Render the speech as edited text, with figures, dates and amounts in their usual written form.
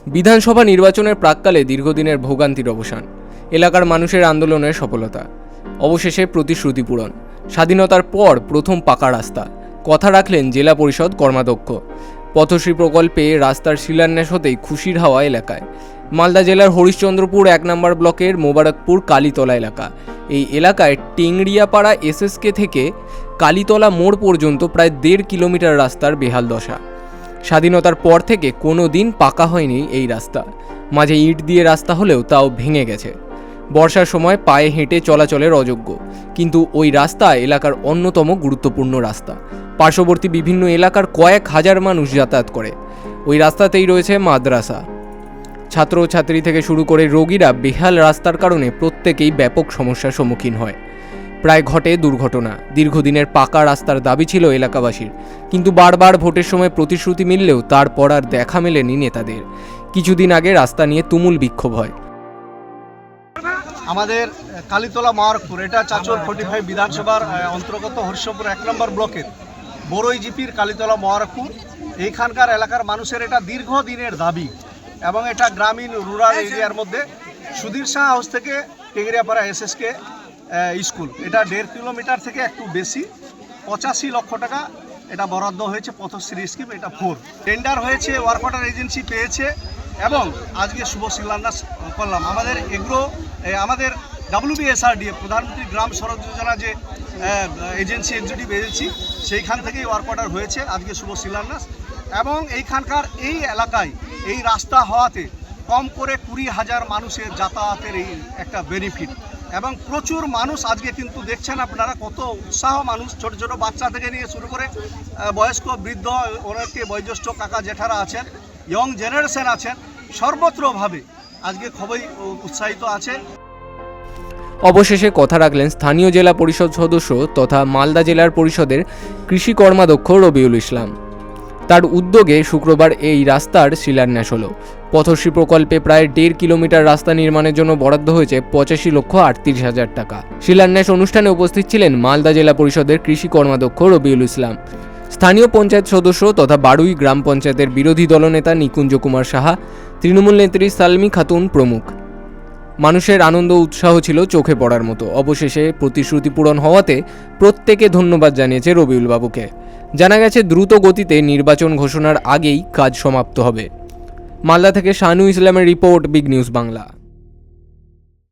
বিধানসভা নির্বাচনের প্রাক্কালে দীর্ঘদিনের ভোগান্তির অবসান, এলাকার মানুষের আন্দোলনের সফলতা, অবশেষে প্রতিশ্রুতি পূরণ। স্বাধীনতার পর প্রথম পাকা রাস্তা, কথা রাখলেন জেলা পরিষদ কর্মাধ্যক্ষ। পথশ্রী প্রকল্পে রাস্তার শিলান্যাস হতেই খুশির হাওয়া এলাকায়। মালদা জেলার হরিশ্চন্দ্রপুর 1 নম্বর ব্লকের মোবারকপুর কালীতলা এলাকা। এই এলাকায় টেংরিয়াপাড়া এসএসকে থেকে কালীতলা মোড় পর্যন্ত প্রায় 1.5 কিলোমিটার রাস্তার বেহাল দশা। স্বাধীনতার পর থেকে কোনো দিন পাকা হয়নি এই রাস্তা। মাঝে ইট দিয়ে রাস্তা হলেও তাও ভেঙে গেছে। বর্ষার সময় পায়ে হেঁটে চলাচলের অযোগ্য, কিন্তু ওই রাস্তা এলাকার অন্যতম গুরুত্বপূর্ণ রাস্তা। পার্শ্ববর্তী বিভিন্ন এলাকার কয়েক হাজার মানুষ যাতায়াত করে। ওই রাস্তাতেই রয়েছে মাদ্রাসা। ছাত্রছাত্রী থেকে শুরু করে রোগীরা বেহাল রাস্তার কারণে প্রত্যেকেই ব্যাপক সমস্যার সম্মুখীন হয়। প্রায় ঘটে দুর্ঘটনা। দীর্ঘদিনের পাকা রাস্তার দাবি ছিল এলাকাবাসীর, কিন্তু বারবার ভোটের সময় প্রতিশ্রুতি মিললেও তারপর আর দেখা মেলেনি নেতাদের। কিছুদিন আগে রাস্তা নিয়ে তুমুল বিক্ষোভ হয়। আমাদের কালীতলা মোবারকপুর, এটা চাচল 45 বিধানসভার অন্তর্গত হরিশ্চন্দ্রপুর 1 নম্বর ব্লকের বড়ই জিপির কালীতলা মোবারকপুর। এইখানকার এলাকার মানুষের এটা দীর্ঘদিনের দাবি, এবং এটা গ্রামীণ রুরাল এরিয়ার মধ্যে সুধীর শাহ হাউস থেকে টেংরিয়াপাড়া এসএসকে স্কুল, এটা 1.5 কিলোমিটার থেকে একটু বেশি। 85 লক্ষ টাকা এটা বরাদ্দ হয়েছে পথশ্রী স্কিম, এটা 4 টেন্ডার হয়েছে, ওয়ার্ক অর্ডার এজেন্সি পেয়েছে, এবং আজকে শুভ শিলান্যাস করলাম। আমাদের আমাদের WBSRDA প্রধানমন্ত্রী গ্রাম সড়ক যোজনা যে এজেন্সি এক্সিকিউটিভ এজেন্সি, সেইখান থেকেই ওয়ার্ক অর্ডার হয়েছে, আজকে শুভ শিলান্যাস। এবং এইখানকার এই এলাকায় এই রাস্তা হওয়াতে কম করে 20,000 মানুষের যাতায়াতের এই একটা বেনিফিট, এবং প্রচুর মানুষ আজকে কিন্তু দেখছেন আপনারা কত উৎসাহ মানুষ, ছোট ছোট বাচ্চা থেকে নিয়ে শুরু করে বয়স্ক বৃদ্ধ, অনেকে বয়োজ্যেষ্ঠ কাকা জেঠারা আছেন, ইয়ং জেনারেশন আছেন, সর্বত্রভাবে আজকে খুবই উৎসাহিত আছে। অবশেষে কথা রাখলেন স্থানীয় জেলা পরিষদ সদস্য তথা মালদা জেলার পরিষদের কৃষি কর্মাধ্যক্ষ রবিউল ইসলাম। তার উদ্যোগে শুক্রবার এই রাস্তার শিলান্যাস হলো। পথশ্রী প্রকল্পে প্রায় 1.5 কিলোমিটার রাস্তা নির্মাণের জন্য বরাদ্দ হয়েছে 85,38,000 টাকা। শিলান্যাস অনুষ্ঠানে উপস্থিত ছিলেন মালদা জেলা পরিষদের কৃষি কর্মাধ্যক্ষ রবিউল ইসলাম, স্থানীয় পঞ্চায়েত সদস্য তথা বারুই গ্রাম পঞ্চায়েতের বিরোধী দলনেতা নিকুঞ্জ কুমার সাহা, তৃণমূল নেত্রী সালমি খাতুন প্রমুখ। মানুষের আনন্দ উৎসাহ ছিল চোখে পড়ার মতো। অবশেষে প্রতিশ্রুতি পূরণ হওয়াতে প্রত্যেকে ধন্যবাদ জানিয়েছে রবিউল বাবুকে। জানা গেছে দ্রুত গতিতে নির্বাচন ঘোষণার আগেই কাজ সমাপ্ত হবে। মালদা থেকে শানু ইসলামের রিপোর্ট, বিগ নিউজ বাংলা।